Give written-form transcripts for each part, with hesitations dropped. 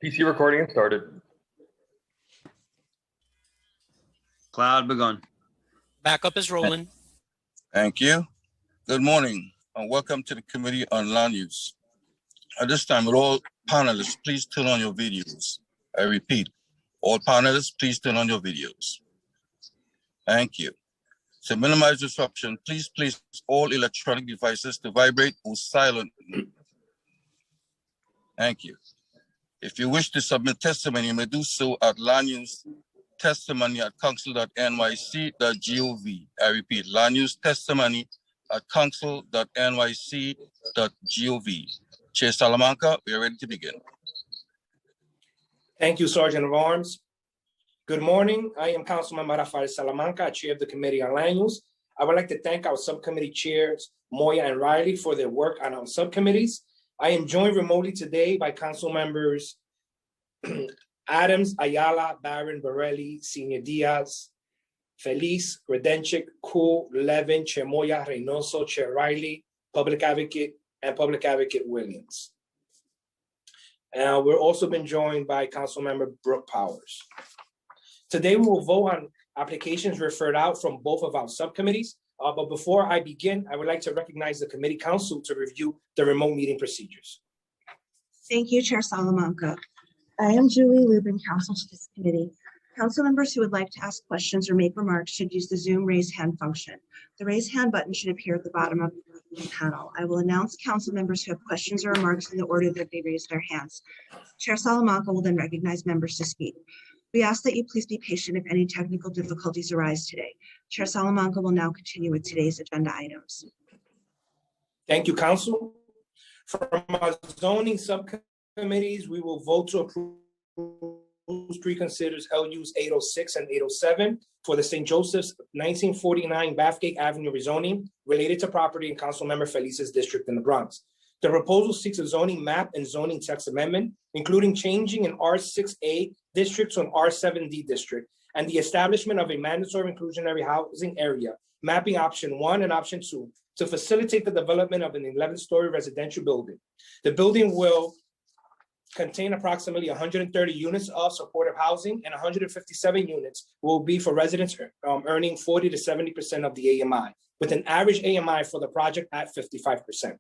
PC recording started. Cloud begun. Backup is rolling. Thank you. Good morning and welcome to the Committee on Land Use. At this time, would all panelists please turn on your videos? I repeat, all panelists please turn on your videos. Thank you. To minimize disruption, please place all electronic devices to vibrate or silent mode. Thank you. If you wish to submit testimony, you may do so at landusetestimony@council.nyc.gov. I repeat, landusetestimony@council.nyc.gov. Chair Salamanca, we are ready to begin. Thank you, Sergeant of Arms. Good morning. I am Councilman Rafael Salamanca, Chair of the Committee on Land Use. I would like to thank our subcommittee chairs, Moya and Riley, for their work on our subcommittees. I am joined remotely today by Council members Adams, Ayala, Barron, Borelli, Senior Diaz, Feliz, Redenchik, Cool, Levin, Chair Moya, Reynoso, Chair Riley, Public Advocate, and Public Advocate Williams. And we're also been joined by Council Member Brooke Powers. Today we will vote on applications referred out from both of our subcommittees. But before I begin, I would like to recognize the committee council to review the remote meeting procedures. Thank you, Chair Salamanca. I am Julie Lubin, counsel to this committee. Council members who would like to ask questions or make remarks should use the Zoom raise hand function. The raise hand button should appear at the bottom of the panel. I will announce council members who have questions or remarks in the order that they raise their hands. Chair Salamanca will then recognize members to speak. We ask that you please be patient if any technical difficulties arise today. Chair Salamanca will now continue with today's agenda items. Thank you, Council. From our zoning subcommittees, we will vote to approve preconsiders LUs 806 and 807 for the St. Joseph's 1949 Bathgate Avenue rezoning related to property in Councilmember Feliz's district in the Bronx. The proposal seeks a zoning map and zoning text amendment, including changing an R6A district to an R7D district, and the establishment of a mandatory inclusionary housing area, mapping option 1 and option 2, to facilitate the development of an 11-story residential building. The building will contain approximately 130 units of supportive housing, and 157 units will be for residents earning 40 to 70% of the AMI, with an average AMI for the project at 55%.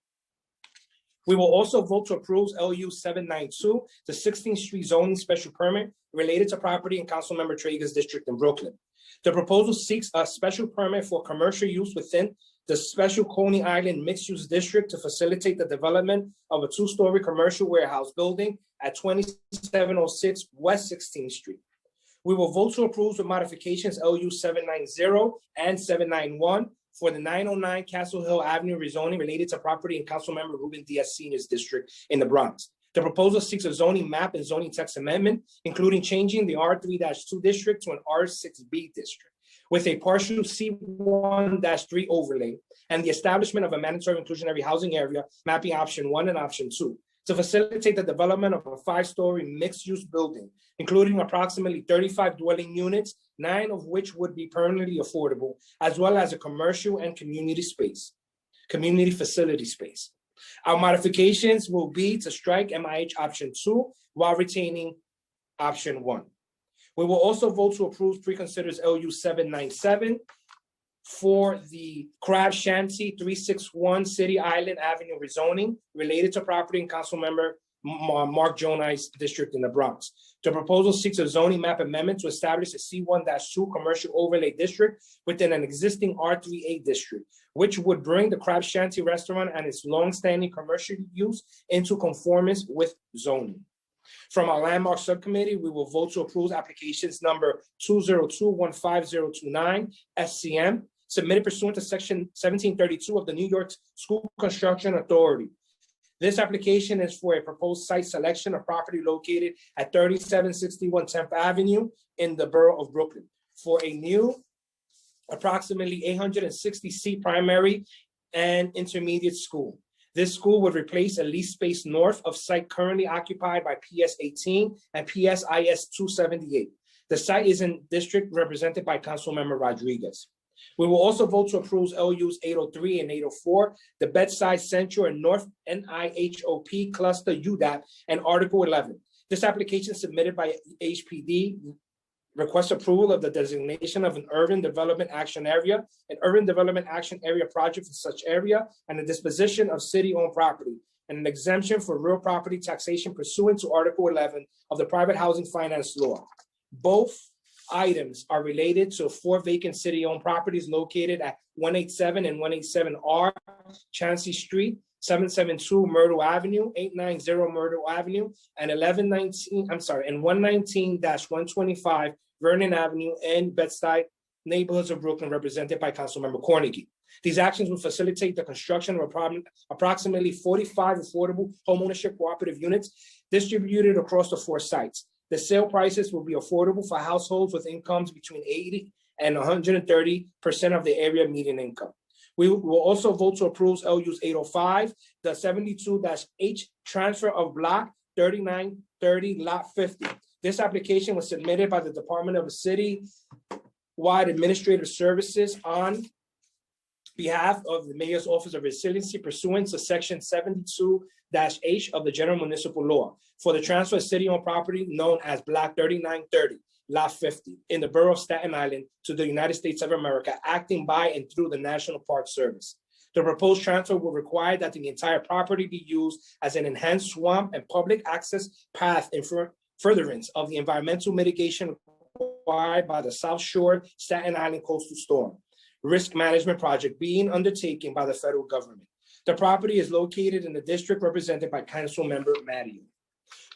We will also vote to approve LU 792, the 16th Street zoning special permit related to property in Councilmember Traeger's district in Brooklyn. The proposal seeks a special permit for commercial use within the special Coney Island mixed-use district to facilitate the development of a 2-story commercial warehouse building at 2706 West 16th Street. We will vote to approve with modifications LU 790 and 791 for the 909 Castle Hill Avenue rezoning related to property in Councilmember Ruben Diaz Sr.'s district in the Bronx. The proposal seeks a zoning map and zoning text amendment, including changing the R3-2 district to an R6B district, with a partial C1-3 overlay, and the establishment of a mandatory inclusionary housing area, mapping option 1 and option 2, to facilitate the development of a 5-story mixed-use building, including approximately 35 dwelling units, 9 of which would be permanently affordable, as well as a commercial and community facility space. Our modifications will be to strike MIH option 2 while retaining option 1. We will also vote to approve preconsiders LU 797 for the Crab Shanty 361 City Island Avenue rezoning related to property in Councilmember Mark Jonai's district in the Bronx. The proposal seeks a zoning map amendment to establish a C1-2 commercial overlay district within an existing R3A district, which would bring the Crab Shanty restaurant and its long-standing commercial use into conformance with zoning. From our landmark subcommittee, we will vote to approve applications number 202-15029 SCM, submitted pursuant to section 1732 of the New York School Construction Authority. This application is for a proposed site selection of property located at 3761 10th Avenue in the borough of Brooklyn for a new approximately 860-seat primary and intermediate school. This school would replace a leased space north of site currently occupied by PS 18 and PSIS 278. The site is in district represented by Councilmember Rodriguez. We will also vote to approve LUs 803 and 804, the Bedside Central and North NIHOP Cluster UDAP, and Article 11. This application submitted by HPD requests approval of the designation of an urban development action area, an urban development action area project for such area, and the disposition of city-owned property, and an exemption for real property taxation pursuant to Article 11 of the Private Housing Finance Law. Both items are related to 4 vacant city-owned properties located at 187 and 187R Chancey Street, 772 Myrtle Avenue, 890 Myrtle Avenue, and 119-125 Vernon Avenue in Bed-Stuy neighborhoods of Brooklyn, represented by Councilmember Cornegy. These actions will facilitate the construction of approximately 45 affordable homeownership cooperative units distributed across the 4 sites. The sale prices will be affordable for households with incomes between 80 and 130% of the area median income. We will also vote to approve LU's 805, the 72-H transfer of block 3930 lot 50. This application was submitted by the Department of City-wide Administrative Services on behalf of the Mayor's Office of Resiliency pursuant to Section 72-H of the General Municipal Law for the transfer of city-owned property known as Block 3930, Lot 50, in the borough of Staten Island to the United States of America, acting by and through the National Park Service. The proposed transfer will require that the entire property be used as an enhanced swamp and public access path in furtherance of the environmental mitigation required by the South Shore Staten Island Coastal Storm Risk Management Project being undertaken by the federal government. The property is located in the district represented by Councilmember Mario.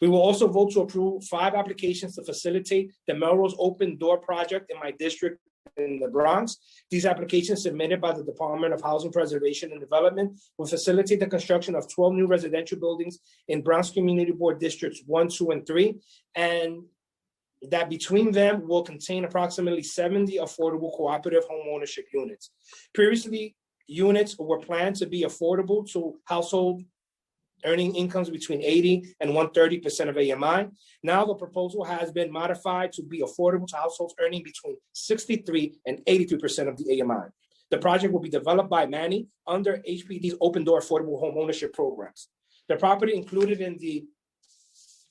We will also vote to approve 5 applications to facilitate the Melrose Open Door Project in my district in the Bronx. These applications submitted by the Department of Housing Preservation and Development will facilitate the construction of 12 new residential buildings in Bronx Community Board Districts 1, 2, and 3, and that between them will contain approximately 70 affordable cooperative homeownership units. Previously, units were planned to be affordable to household earning incomes between 80 and 130% of AMI. Now the proposal has been modified to be affordable to households earning between 63 and 83% of the AMI. The project will be developed by Manny under HPD's Open Door Affordable Home Ownership programs. The property included in the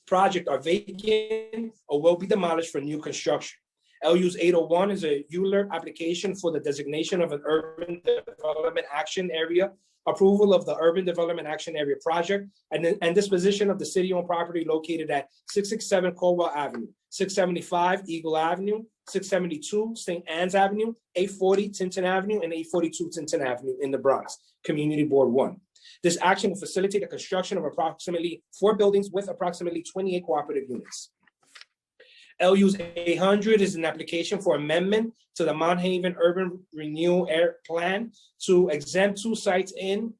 project are vacant or will be demolished for new construction. LU's 801 is a ULURP application for the designation of an urban development action area, approval of the urban development action area project, and disposition of the city-owned property located at 667 Caldwell Avenue, 675 Eagle Avenue, 672 St. Anne's Avenue, 840 Tinton Avenue, and 842 Tinton Avenue in the Bronx, Community Board 1. This action will facilitate the construction of approximately 4 buildings with approximately 28 cooperative units. LU's 800 is an application for amendment to the Mount Haven Urban Renewal Air Plan to exempt 2 sites in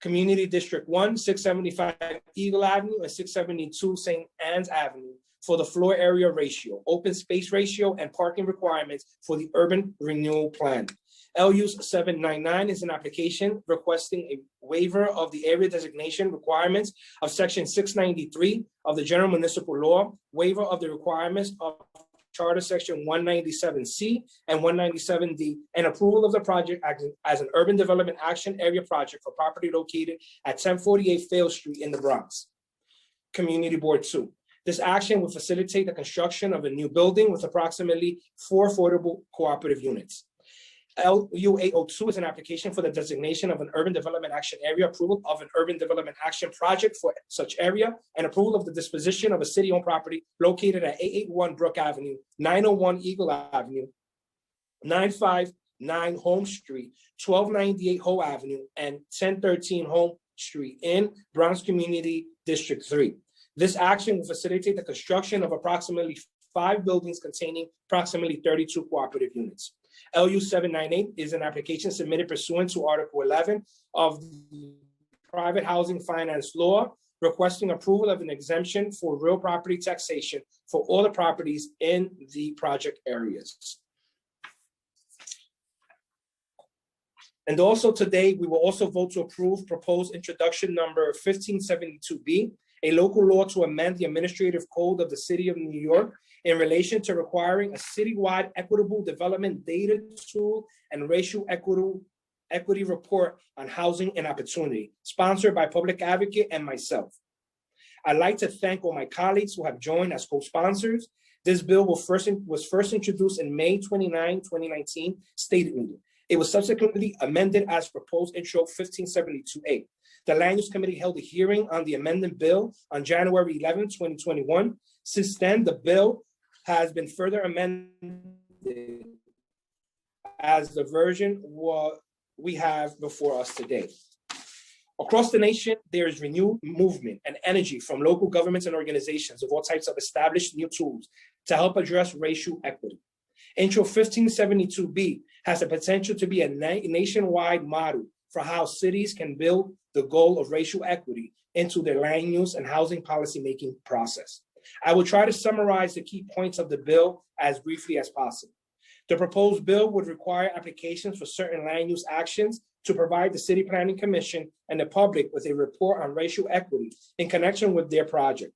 Community District 1, 675 Eagle Avenue and 672 St. Anne's Avenue for the floor area ratio, open space ratio, and parking requirements for the Urban Renewal Plan. LU's 799 is an application requesting a waiver of the area designation requirements of Section 693 of the General Municipal Law, waiver of the requirements of Charter Section 197C and 197D, and approval of the project as an urban development action area project for property located at 1048 Fail Street in the Bronx, Community Board 2. This action will facilitate the construction of a new building with approximately 4 affordable cooperative units. LU 802 is an application for the designation of an urban development action area, approval of an urban development action project for such area, and approval of the disposition of a city-owned property located at 881 Brook Avenue, 901 Eagle Avenue, 959 Home Street, 1298 Hoe Avenue, and 1013 Home Street in Bronx Community District 3. This action will facilitate the construction of approximately 5 buildings containing approximately 32 cooperative units. LU 798 is an application submitted pursuant to Article 11 of the Private Housing Finance Law, requesting approval of an exemption for real property taxation for all the properties in the project areas. And also today, we will also vote to approve proposed introduction number 1572B, a local law to amend the administrative code of the City of New York in relation to requiring a citywide equitable development data tool and racial equity report on housing and opportunity, sponsored by Public Advocate and myself. I'd like to thank all my colleagues who have joined as co-sponsors. This bill was first introduced in May 29, 2019, State meeting. It was subsequently amended as proposed Intro 1572A. The Land Use Committee held a hearing on the amendment bill on January 11, 2021. Since then, the bill has been further amended as the version we have before us today. Across the nation, there is renewed movement and energy from local governments and organizations of all types of established new tools to help address racial equity. Intro 1572B has the potential to be a nationwide model for how cities can build the goal of racial equity into their land use and housing policymaking process. I will try to summarize the key points of the bill as briefly as possible. The proposed bill would require applications for certain land use actions to provide the City Planning Commission and the public with a report on racial equity in connection with their project.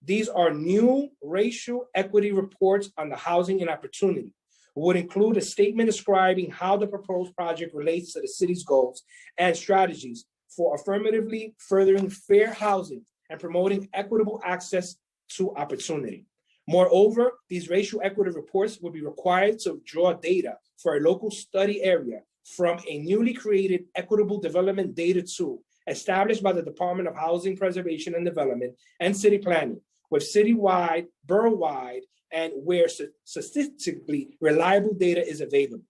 These are new racial equity reports on the housing and opportunity, would include a statement describing how the proposed project relates to the city's goals and strategies for affirmatively furthering fair housing and promoting equitable access to opportunity. Moreover, these racial equity reports will be required to draw data for a local study area from a newly created equitable development data tool established by the Department of Housing Preservation and Development and City Planning, with citywide, borough-wide, and where statistically reliable data is available,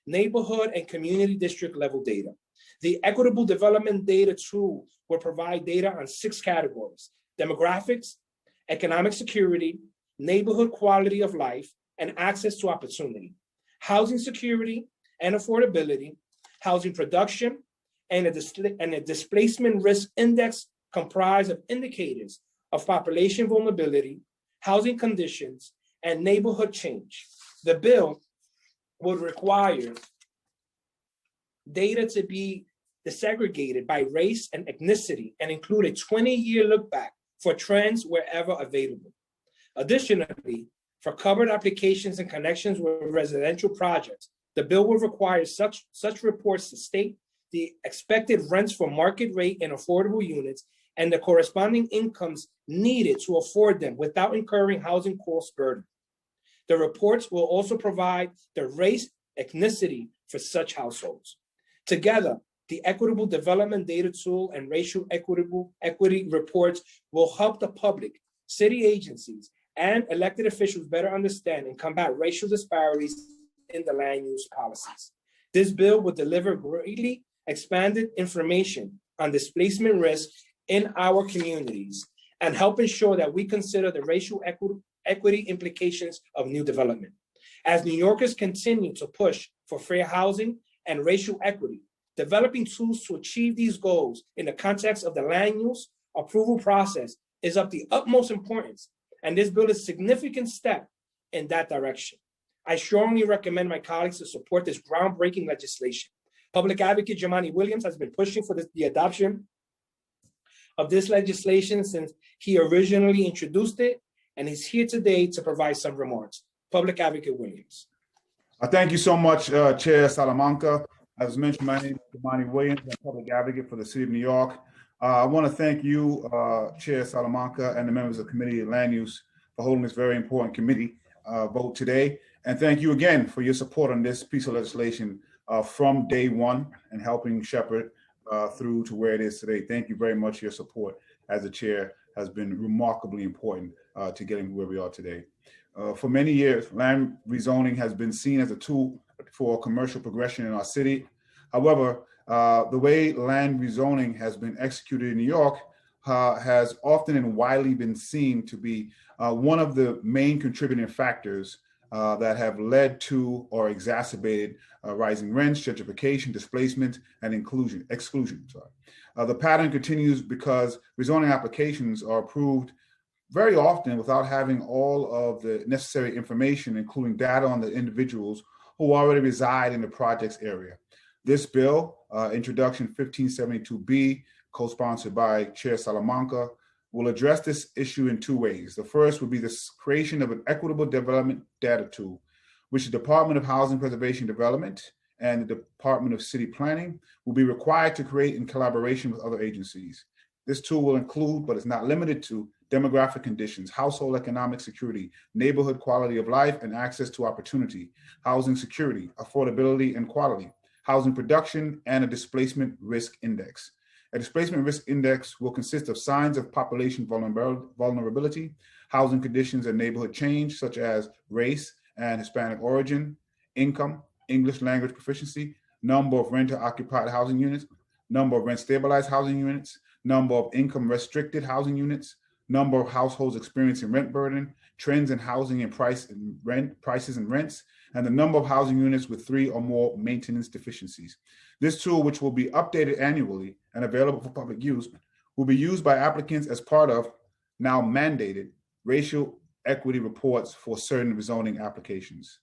neighborhood and community district level data. The equitable development data tool will provide data on 6 categories: demographics, economic security, neighborhood quality of life, and access to opportunity, housing security and affordability, housing production, and a displacement risk index comprised of indicators of population vulnerability, housing conditions, and neighborhood change. The bill would require data to be disaggregated by race and ethnicity and include a 20-year look back for trends wherever available. Additionally, for covered applications and connections with residential projects, the bill will require such reports to state the expected rents for market rate and affordable units and the corresponding incomes needed to afford them without incurring housing cost burden. The reports will also provide the race, ethnicity for such households. Together, the Equitable Development Data Tool and Racial Equity reports will help the public, city agencies, and elected officials better understand and combat racial disparities in the land use policies. This bill will deliver greatly expanded information on displacement risk in our communities and help ensure that we consider the racial equity implications of new development. As New Yorkers continue to push for fair housing and racial equity, developing tools to achieve these goals in the context of the land use approval process is of the utmost importance, and this bill is a significant step in that direction. I strongly recommend my colleagues to support this groundbreaking legislation. Public Advocate Jumaane Williams has been pushing for the adoption of this legislation since he originally introduced it, and he's here today to provide some remarks. Public Advocate Williams. Thank you so much, Chair Salamanca. As mentioned, my name is Jumaane Williams. I'm Public Advocate for the City of New York. I want to thank you, Chair Salamanca, and the members of the Committee of Land Use for holding this very important committee vote today. And thank you again for your support on this piece of legislation from day one and helping shepherd through to where it is today. Thank you very much. Your support as the chair has been remarkably important to getting where we are today. For many years, land rezoning has been seen as a tool for commercial progression in our city. However, the way land rezoning has been executed in New York has often and widely been seen to be one of the main contributing factors that have led to or exacerbated rising rents, gentrification, displacement, and exclusion. The pattern continues because rezoning applications are approved very often without having all of the necessary information, including data on the individuals who already reside in the project's area. This bill, Introduction 1572B, co-sponsored by Chair Salamanca, will address this issue in 2 ways. The first would be the creation of an equitable development data tool, which the Department of Housing Preservation and Development and the Department of City Planning will be required to create in collaboration with other agencies. This tool will include, but is not limited to, demographic conditions, household economic security, neighborhood quality of life and access to opportunity, housing security, affordability and quality, housing production, and a displacement risk index. A displacement risk index will consist of signs of population vulnerability, housing conditions and neighborhood change, such as race and Hispanic origin, income, English language proficiency, number of renter-occupied housing units, number of rent-stabilized housing units, number of income-restricted housing units, number of households experiencing rent burden, trends in housing and prices and rents, and the number of housing units with 3 or more maintenance deficiencies. This tool, which will be updated annually and available for public use, will be used by applicants as part of now mandated racial equity reports for certain rezoning applications.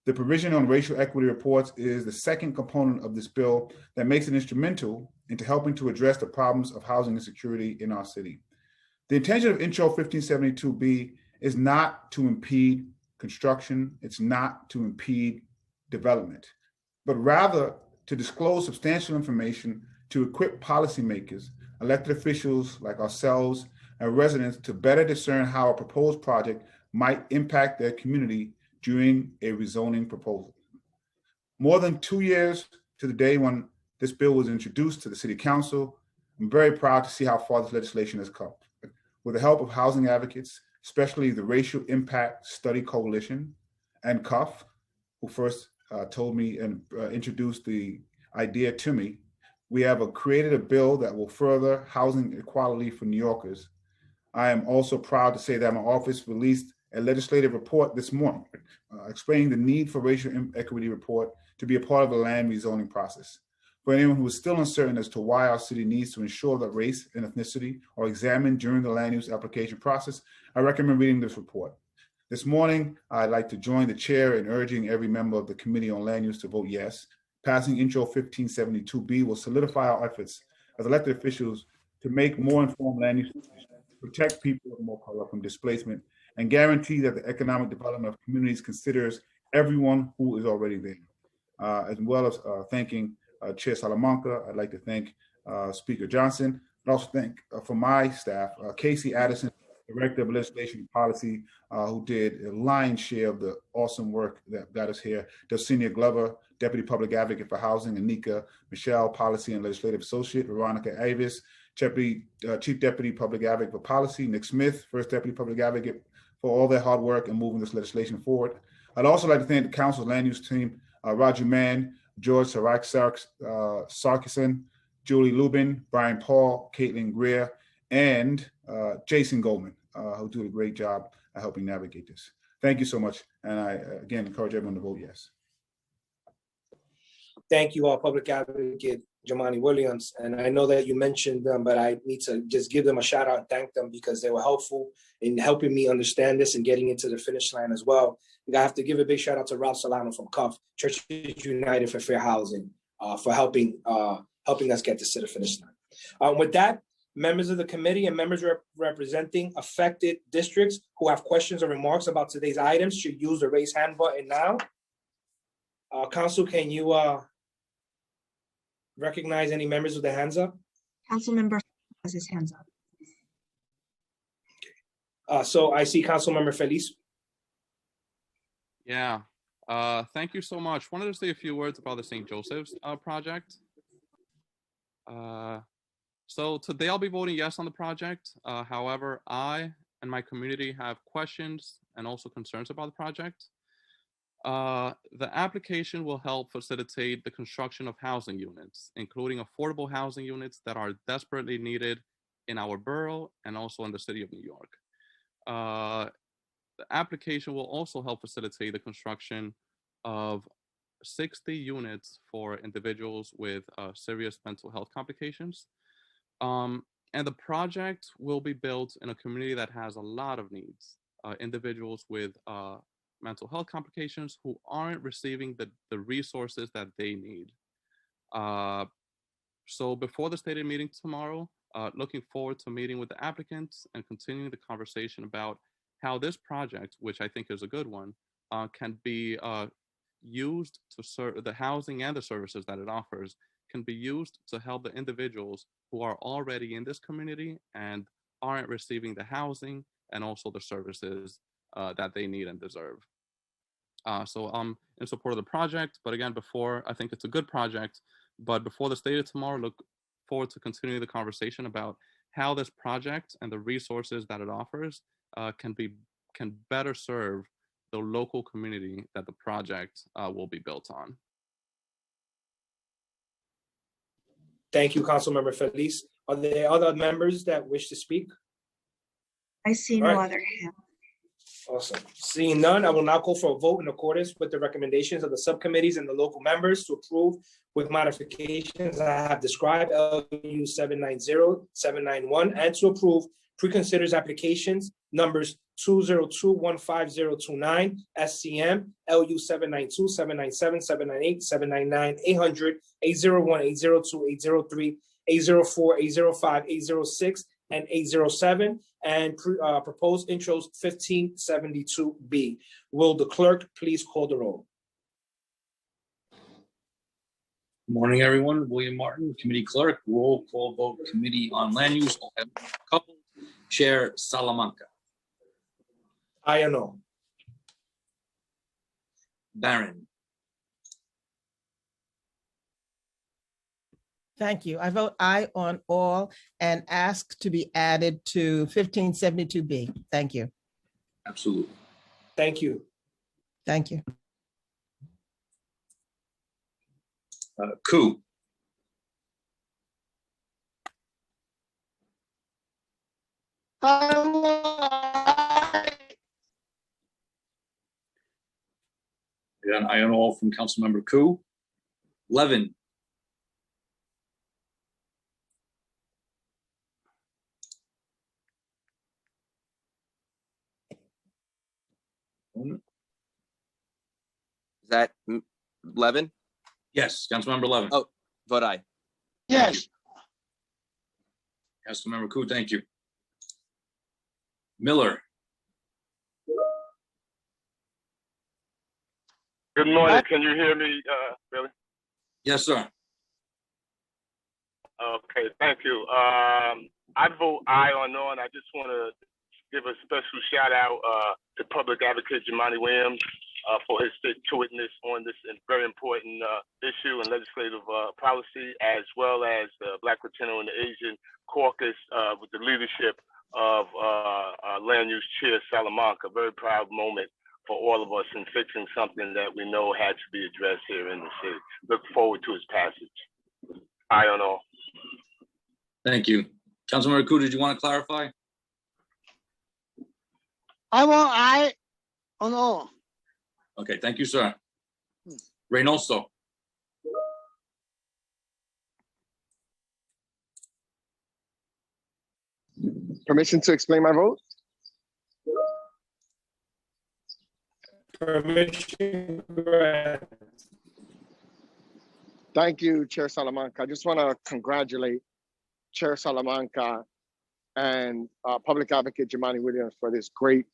The provision on racial equity reports is the second component of this bill that makes it instrumental into helping to address the problems of housing insecurity in our city. The intention of Intro 1572B is not to impede construction, it's not to impede development, but rather to disclose substantial information to equip policymakers, elected officials like ourselves, and residents to better discern how a proposed project might impact their community during a rezoning proposal. More than 2 years to the day when this bill was introduced to the City Council, I'm very proud to see how far this legislation has come. With the help of housing advocates, especially the Racial Impact Study Coalition and CUF, who first told me and introduced the idea to me, we have created a bill that will further housing equality for New Yorkers. I am also proud to say that my office released a legislative report this morning explaining the need for racial equity report to be a part of the land rezoning process. For anyone who is still uncertain as to why our city needs to ensure that race and ethnicity are examined during the land use application process, I recommend reading this report. This morning, I'd like to join the chair in urging every member of the Committee on Land Use to vote yes. Passing Intro 1572B will solidify our efforts as elected officials to make more informed land use decisions, protect people of more color from displacement, and guarantee that the economic development of communities considers everyone who is already there. As well as thanking Chair Salamanca, I'd like to thank Speaker Johnson, and also thank from my staff, Casey Addison, Director of Legislation and Policy, who did a lion's share of the awesome work that got us here. Delcinia Glover, Deputy Public Advocate for Housing, Anika Michelle, Policy and Legislative Associate, Veronica Avis, Chief Deputy Public Advocate for Policy, Nick Smith, First Deputy Public Advocate, for all their hard work in moving this legislation forward. I'd also like to thank the Council's Land Use team, Roger Mann, George Sarkison, Julie Lubin, Brian Paul, Caitlin Greer, and Jason Goldman, who do a great job at helping navigate this. Thank you so much. And I, again, encourage everyone to vote yes. Thank you all, Public Advocate Jumaane Williams. And I know that you mentioned them, but I need to just give them a shout out and thank them because they were helpful in helping me understand this and getting into the finish line as well. I have to give a big shout out to Ralph Solano from CUF, Churches United for Fair Housing, for helping us get this to the finish line. With that, members of the committee and members representing affected districts who have questions or remarks about today's items should use the raise hand button now. Council, can you recognize any members with their hands up? Council member has his hands up. So I see Council Member Feliz. Yeah, thank you so much. Wanted to say a few words about the St. Joseph's project. So today I'll be voting yes on the project. However, I and my community have questions and also concerns about the project. The application will help facilitate the construction of housing units, including affordable housing units that are desperately needed in our borough and also in the city of New York. The application will also help facilitate the construction of 60 units for individuals with serious mental health complications. And the project will be built in a community that has a lot of needs, individuals with mental health complications who aren't receiving the resources that they need. So before the stated meeting tomorrow, looking forward to meeting with the applicants and continuing the conversation about how this project, which I think is a good one, can be used to serve the housing and the services that it offers can be used to help the individuals who are already in this community and aren't receiving the housing and also the services that they need and deserve. So I'm in support of the project, but again, I think it's a good project, but before the state of tomorrow, look forward to continuing the conversation about how this project and the resources that it offers can better serve the local community that the project will be built on. Thank you, Councilmember Feliz. Are there other members that wish to speak? I see All no right. other hand. Awesome. Seeing none, I will now call for a vote in accordance with the recommendations of the subcommittees and the local members to approve with modifications I have described, LU 790, 791, and to approve pre-considered applications numbers 202-15029, SCM, LU 792, 797, 798, 799, 800, 801, 802, 803, 804, 805, 806, and 807, and proposed intros 1572B. Will the clerk please call the roll? Good morning, everyone. William Martin, Committee Clerk, roll call vote, Committee on Land Use. We'll have a couple. Chair Salamanca. Aye or no? Barron. Thank you. I vote aye on all and ask to be added to 1572B. Thank you. Absolutely. Thank you. Thank you. Koo. An aye on all from Councilmember Koo. Levin. Is that Levin? Yes, Councilmember Levin. Oh, vote aye. Yes. Councilmember Koo, thank you. Miller. Good morning. Can you hear me, Billy? Yes, sir. Okay, thank you. I vote aye on all, and I just want to give a special shout out to Public Advocate Jumaane Williams for his stick-to-itness on this very important issue and legislative policy, as well as the Black, Latino, and Asian Caucus with the leadership of Land Use Chair Salamanca. Very proud moment for all of us in fixing something that we know had to be addressed here in the city. Look forward to his passage. Aye on all. Thank you. Councilmember Koo, did you want to clarify? I vote aye on all. Okay, thank you, sir. Reynoso. Permission to explain my vote? Permission granted. Thank you, Chair Salamanca. I just want to congratulate Chair Salamanca and Public Advocate Jumaane Williams for this great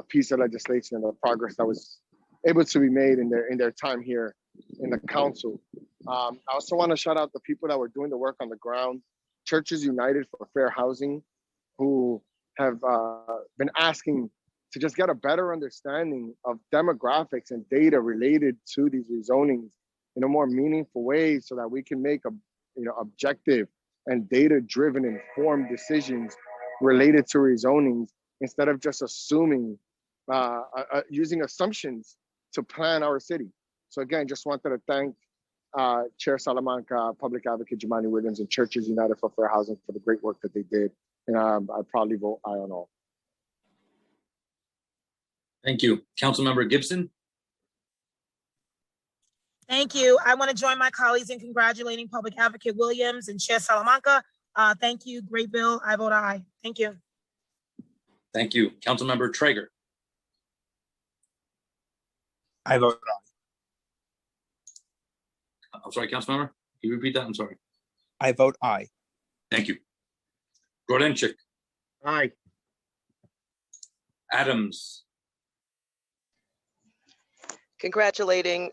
piece of legislation and the progress that was able to be made in their time here in the council. I also want to shout out the people that were doing the work on the ground, Churches United for Fair Housing, who have been asking to just get a better understanding of demographics and data related to these rezonings in a more meaningful way, so that we can make objective and data-driven informed decisions related to rezonings, instead of just assuming, using assumptions to plan our city. So again, just wanted to thank Chair Salamanca, Public Advocate Jumaane Williams, and Churches United for Fair Housing for the great work that they did. And I proudly vote aye on all. Thank you. Councilmember Gibson. Thank you. I want to join my colleagues in congratulating Public Advocate Williams and Chair Salamanca. Thank you. Great bill. I vote aye. Thank you. Thank you. Councilmember Traeger. I vote aye. I'm sorry, Councilmember. Can you repeat that? I'm sorry. I vote aye. Thank you. Grodenchik. Aye. Adams. Congratulating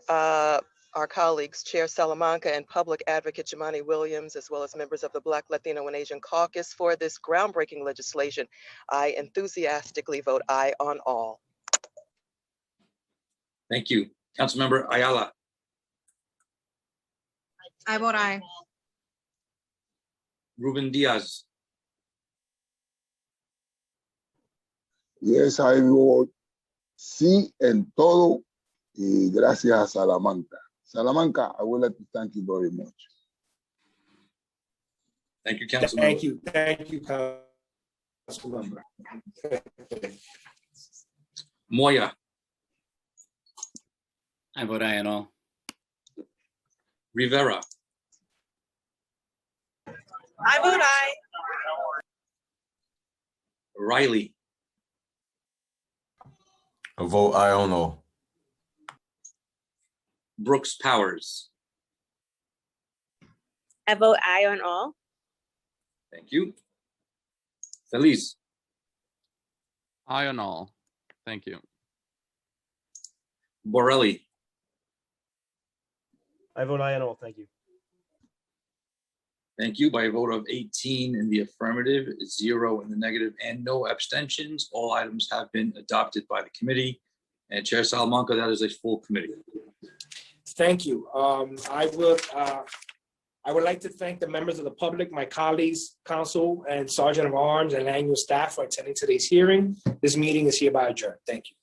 our colleagues, Chair Salamanca and Public Advocate Jamani Williams, as well as members of the Black, Latino, and Asian Caucus for this groundbreaking legislation. I enthusiastically vote aye on all. Thank you. Councilmember Ayala. I vote aye. Ruben Diaz. Yes, I vote sí en todo y gracias a Salamanca. Salamanca, I would like to thank you very much. Thank you, Councilmember. Thank you. Thank you, Councilmember. Moya. I vote aye on all. Rivera. I vote aye. Riley. I vote aye on all. Brooks Powers. I vote aye on all. Thank you. Feliz. Aye on all. Thank you. Borelli. I vote aye on all. Thank you. Thank you. By a vote of 18 in the affirmative, 0 in the negative, and no abstentions, all items have been adopted by the committee. And Chair Salamanca, that is a full committee. Thank you. I would like to thank the members of the public, my colleagues, council, and Sergeant of Arms and land use staff for attending today's hearing. This meeting is hereby adjourned. Thank you.